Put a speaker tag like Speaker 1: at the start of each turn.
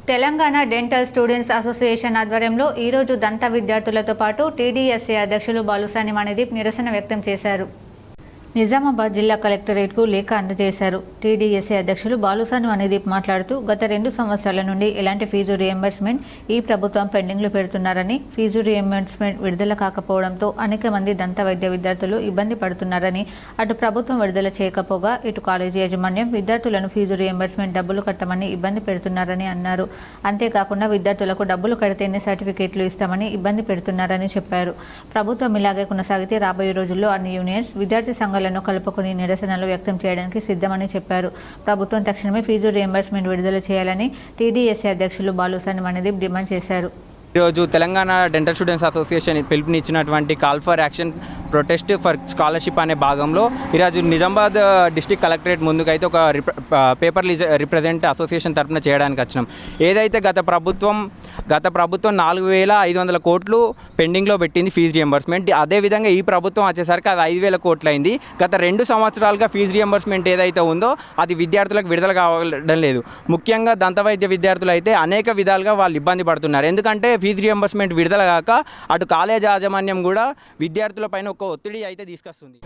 Speaker 1: Telangana dental students association ఆధ్వర్యంలో ఈరోజు దంత విద్యార్థులతో పాటు టీడీఎస్ఏ అధ్యక్షులు బాలుసాని మణిదీప్ నిరసన వ్యక్తం చేశారు. నిజామాబాద్ జిల్లా కలెక్టరేట్కు లేఖ అందజేశారు. టీడీఎస్ఏ అధ్యక్షులు బాలుసాని మణిదీప్ మాట్లాడుతూ గత 2 సంవత్సరాల నుండి ఎలాంటి ఫీజు రియంబర్స్మెంట్ ఈ ప్రభుత్వం పెండింగ్లో పెడుతున్నారని, ఫీజు రియంబర్స్మెంట్ విడుదల కాకపోవడంతో అనేక మంది దంత వైద్య విద్యార్థులు ఇబ్బంది పడుతున్నారని, అటు ప్రభుత్వం విడుదల చేయకపోగా ఇటు కాలేజీ యాజమాన్యం విద్యార్థులను ఫీజు రియంబర్స్మెంట్ డబ్బులు కట్టమని ఇబ్బంది పెడుతున్నారని అన్నారు. అంతేకాకుండా విద్యార్థులకు డబ్బులు కడితేనే సర్టిఫికేట్లు ఇస్తామని ఇబ్బంది పెడుతున్నారని చెప్పారు. ప్రభుత్వం ఇలాగే కొనసాగితే రాబోయే రోజుల్లో అన్ని యూనియన్స్, విద్యార్థి సంఘాలు కలుపుకొని నిరసనలు వ్యక్తం చేయడానికి సిద్ధమని చెప్పారు. ప్రభుత్వం తక్షణమే ఫీజు రియంబర్స్మెంట్ విడుదల చేయాలని టీడీఎస్ఏ అధ్యక్షులు బాలుసాని మణిదీప్ డిమాండ్ చేశారు.
Speaker 2: ఈరోజు తెలంగాణ డెంటల్ స్టూడెంట్స్ అసోసియేషన్ పిలుపునిచ్చినటువంటి call for action protest for scholarship అనే భాగంలో ఈరోజు నిజామాబాద్ డిస్ట్రిక్ట్ కలెక్టరేట్ ముందుకైతే ఒక పేపర్ రిప్రజెంట్ అసోసియేషన్ తరఫున చేయడానికి వచ్చినాం. ఏదైతే గత ప్రభుత్వం 4,500 కోట్లు పెండింగ్లో పెట్టింది ఫీజు రియంబర్స్మెంట్. అదేవిధంగా ఈ ప్రభుత్వం వచ్చేసరికి అది 5,000 కోట్లు అయింది. గత 2 సంవత్సరాలుగా ఫీజు రియంబర్స్మెంట్ ఏదైతే ఉందో అది విద్యార్థులకు విడుదల కావడం లేదు. ముఖ్యంగా దంతవైద్య విద్యార్థులు అయితే అనేక విధాలుగా వాళ్ళు ఇబ్బంది పడుతున్నారు. ఎందుకంటే ఫీజు రియంబర్స్మెంట్ విడుదల కాక అటు కాలేజ్ యాజమాన్యం కూడా విద్యార్థుల పైన ఒక ఒత్తిడి అయితే తీసుకొస్తుంది.